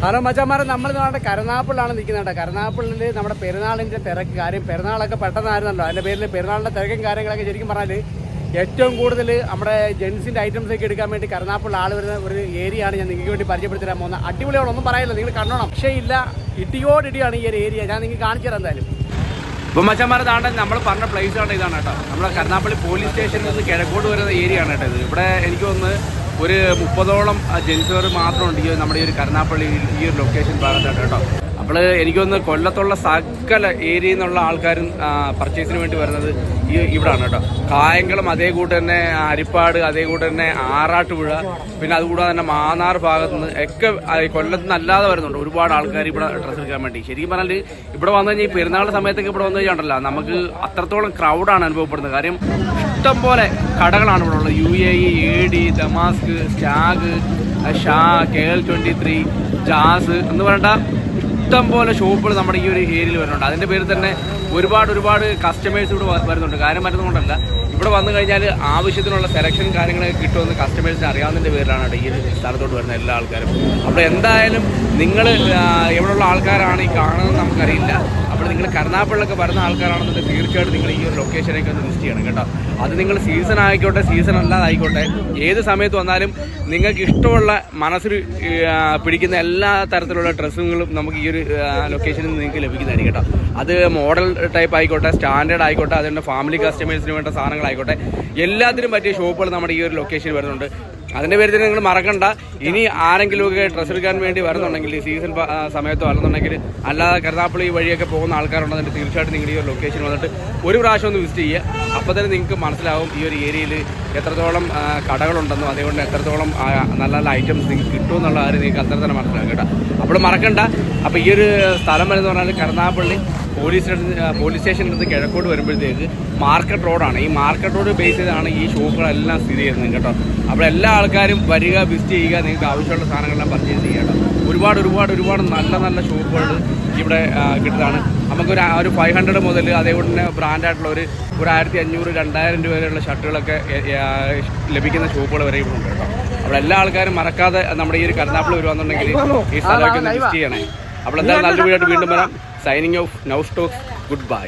Hello മച്ചാന്മാരെ, നമ്മൾ നമ്മുടെ കരുനാഗപ്പള്ളിലാണ് നിൽക്കുന്നത്. കരുനാഗപ്പള്ളിയിൽ നമ്മുടെ പെരുന്നാളിൻ്റെ തിരക്ക് കാര്യം, പെരുന്നാളൊക്കെ പെട്ടെന്നായിരുന്നല്ലോ. അതിൻ്റെ പേരിൽ പെരുന്നാളിൻ്റെ തിരക്കും കാര്യങ്ങളൊക്കെ ശരിക്കും പറഞ്ഞാൽ ഏറ്റവും കൂടുതൽ നമ്മുടെ ജെൻസിൻ്റെ ഐറ്റംസൊക്കെ എടുക്കാൻ വേണ്ടി കരുനാഗപ്പള്ളി ആൾ വരുന്ന ഒരു ഏരിയയാണ് ഞാൻ നിങ്ങൾക്ക് വേണ്ടി പരിചയപ്പെടുത്തി തരാൻ പോകുന്നത്. അടിപൊളിയാണൊന്നും പറയില്ല, നിങ്ങൾ കണ്ടോണം. പക്ഷേ ഇല്ല, ഇടിയോടിടിയാണ് ഈ ഒരു ഏരിയ. ഞാൻ നിങ്ങൾക്ക് കാണിച്ചു തരാം എന്തായാലും. ഇപ്പോൾ മച്ചാന്മാരെ താണ്ടെ നമ്മൾ പറഞ്ഞ പ്ലേസ് ആണ് ഇതാണ് കേട്ടോ. നമ്മുടെ കരുനാഗപ്പള്ളി പോലീസ് സ്റ്റേഷനിൽ നിന്ന് കിഴക്കോട്ട് വരുന്ന ഏരിയ ആണ് കേട്ടോ ഇത്. ഇവിടെ എനിക്ക് തോന്നുന്നു ഒരു 30ഓളം ജെൻസുകാർ മാത്രമുണ്ട് ഈ നമ്മുടെ ഈ ഒരു കരുനാഗപ്പള്ളി ഈ ഒരു ലൊക്കേഷൻ ഭാഗത്തായിട്ട് കേട്ടോ. അപ്പോൾ എനിക്കൊന്ന് കൊല്ലത്തുള്ള സകല ഏരിയയിൽ നിന്നുള്ള ആൾക്കാരും പർച്ചേസിന് വേണ്ടി വരുന്നത് ഇവിടാണ് കേട്ടോ. കായംകുളം അതേ കൂട്ട് തന്നെ അരിപ്പാട്, അതേ കൂട്ട് തന്നെ ആറാട്ടുപുഴ, പിന്നെ അതുകൂടാതെ തന്നെ മാന്നാർ ഭാഗത്തു നിന്ന് ഒക്കെ കൊല്ലത്ത് നിന്ന് അല്ലാതെ വരുന്നുണ്ട് ഒരുപാട് ആൾക്കാർ ഇവിടെ ഡ്രസ്സ് എടുക്കാൻ വേണ്ടി. ശരിക്കും പറഞ്ഞാൽ ഇവിടെ വന്നു കഴിഞ്ഞാൽ ഈ പെരുന്നാൾ സമയത്തൊക്കെ ഇവിടെ വന്നു കഴിഞ്ഞാൽ നമുക്ക് അത്രത്തോളം ക്രൗഡാണ് അനുഭവപ്പെടുന്നത്. കാര്യം ഇഷ്ടം പോലെ കടകളാണ് ഇവിടെ ഉള്ളത്. UAE, AD, Damask, Stag, Shah, KL23, Jazz എന്ന് പറയേണ്ട ഇഷ്ടം പോലെ ഷോപ്പുകൾ നമ്മുടെ ഈ ഒരു ഏരിയയിൽ വരുന്നുണ്ട്. അതിൻ്റെ പേരിൽ തന്നെ ഒരുപാട് കസ്റ്റമേഴ്സ് ഇവിടെ വരുന്നുണ്ട്. കാര്യം മറ്റൊന്നുകൊണ്ടല്ല, ഇവിടെ വന്നു കഴിഞ്ഞാൽ ആവശ്യത്തിനുള്ള സെലക്ഷൻ കാര്യങ്ങളൊക്കെ കിട്ടുമെന്ന് കസ്റ്റമേഴ്സിന് അറിയാവുന്നതിൻ്റെ പേരിലാണ് ഈ ഒരു സ്ഥലത്തോട്ട് വരുന്ന എല്ലാ ആൾക്കാരും. അപ്പോൾ എന്തായാലും നിങ്ങൾ എവിടെയുള്ള ആൾക്കാരാണ് ഈ കാണുന്നത് നമുക്കറിയില്ല. അപ്പോൾ നിങ്ങൾ കരുനാഗപ്പള്ളിലൊക്കെ വരുന്ന ആൾക്കാരാണെന്നുണ്ടെങ്കിൽ തീർച്ചയായിട്ടും നിങ്ങൾ ഈ ഒരു ലൊക്കേഷനൊക്കെ ഒന്ന് വിസിറ്റ് ചെയ്യണം കേട്ടോ. അത് നിങ്ങൾ സീസൺ ആയിക്കോട്ടെ സീസൺ അല്ലാതായിക്കോട്ടെ, ഏത് സമയത്ത് വന്നാലും നിങ്ങൾക്ക് ഇഷ്ടമുള്ള മനസ്സിൽ പിടിക്കുന്ന എല്ലാ തരത്തിലുള്ള ഡ്രസ്സുകളും നമുക്ക് ഈ ഒരു ലൊക്കേഷനിൽ നിങ്ങൾക്ക് ലഭിക്കുന്നതായിരിക്കും കേട്ടോ. അത് മോഡൽ ടൈപ്പ് ആയിക്കോട്ടെ, സ്റ്റാൻഡേർഡ് ആയിക്കോട്ടെ, അതിൻ്റെ ഫാമിലി കസ്റ്റമേഴ്സിന് വേണ്ട സാധനങ്ങളായിക്കോട്ടെ, എല്ലാത്തിനും പറ്റിയ ഷോപ്പുകൾ നമ്മുടെ ഈ ഒരു ലൊക്കേഷനിൽ വരുന്നുണ്ട്. അതിൻ്റെ പേരിൽ തന്നെ നിങ്ങൾ മറക്കണ്ട. ഇനി ആരെങ്കിലുമൊക്കെ ഡ്രസ്സ് എടുക്കാൻ വേണ്ടി വരുന്നുണ്ടെങ്കിൽ സീസൺ സമയത്തോ അല്ലെന്നുണ്ടെങ്കിൽ അല്ലാതെ കരുനാഗപ്പള്ളി വഴിയൊക്കെ പോകുന്ന ആൾക്കാരുണ്ടെന്നുണ്ടെങ്കിൽ തീർച്ചയായിട്ടും നിങ്ങൾ ഈ ഒരു ലൊക്കേഷൻ വന്നിട്ട് ഒരു പ്രാവശ്യം ഒന്ന് വിസിറ്റ് ചെയ്യുക. അപ്പോൾ തന്നെ നിങ്ങൾക്ക് മനസ്സിലാവും ഈ ഒരു ഏരിയയിൽ എത്രത്തോളം കടകളുണ്ടെന്നും അതുകൊണ്ട് എത്രത്തോളം നല്ല നല്ല ഐറ്റംസ് നിങ്ങൾക്ക് കിട്ടുമെന്നുള്ള കാര്യം നിങ്ങൾക്ക് അത്ര തന്നെ മനസ്സിലാവും കേട്ടോ. അപ്പോൾ മറക്കണ്ട. അപ്പോൾ ഈ ഒരു സ്ഥലം എന്ന് പറഞ്ഞാൽ കരുനാഗപ്പള്ളി പോലീസ് സ്റ്റേഷനിൽ നിന്ന് കിഴക്കോട്ട് വരുമ്പോഴത്തേക്ക് മാർക്കറ്റ് റോഡാണ്. ഈ മാർക്കറ്റ് റോഡ് ബേസ് ചെയ്താണ് ഈ ഷോപ്പുകളെല്ലാം സ്ഥിതി ചെയ്യുന്നത് കേട്ടോ. അപ്പോൾ എല്ലാ ആൾക്കാരും വരിക, വിസിറ്റ് ചെയ്യുക, നിങ്ങൾക്ക് ആവശ്യമുള്ള സാധനങ്ങളെല്ലാം പർച്ചേസ് ചെയ്യുക കേട്ടോ. ഒരുപാട് നല്ല നല്ല ഷോപ്പുകൾ ഇവിടെ കിട്ടുന്നതാണ്. നമുക്കൊരു 500 മുതൽ അതേപോലെ തന്നെ ബ്രാൻഡായിട്ടുള്ള ഒരു 1500, 2000 രൂപ വരെയുള്ള ഷർട്ടുകളൊക്കെ ലഭിക്കുന്ന ഷോപ്പുകൾ വരെ ഇവിടെ ഉണ്ട് കേട്ടോ. അപ്പോൾ എല്ലാ ആൾക്കാരും മറക്കാതെ നമ്മുടെ ഈ ഒരു കരുനാഗപ്പള്ളി വരുവാന്നുണ്ടെങ്കിൽ ഈ സ്ഥലമൊക്കെ ഒന്ന് വിസിറ്റ് ചെയ്യണേ. അപ്പോൾ എന്തായാലും നല്ല വീഡിയോ ആയിട്ട് വീണ്ടും വരാം. Signing off, now stocks, good bye.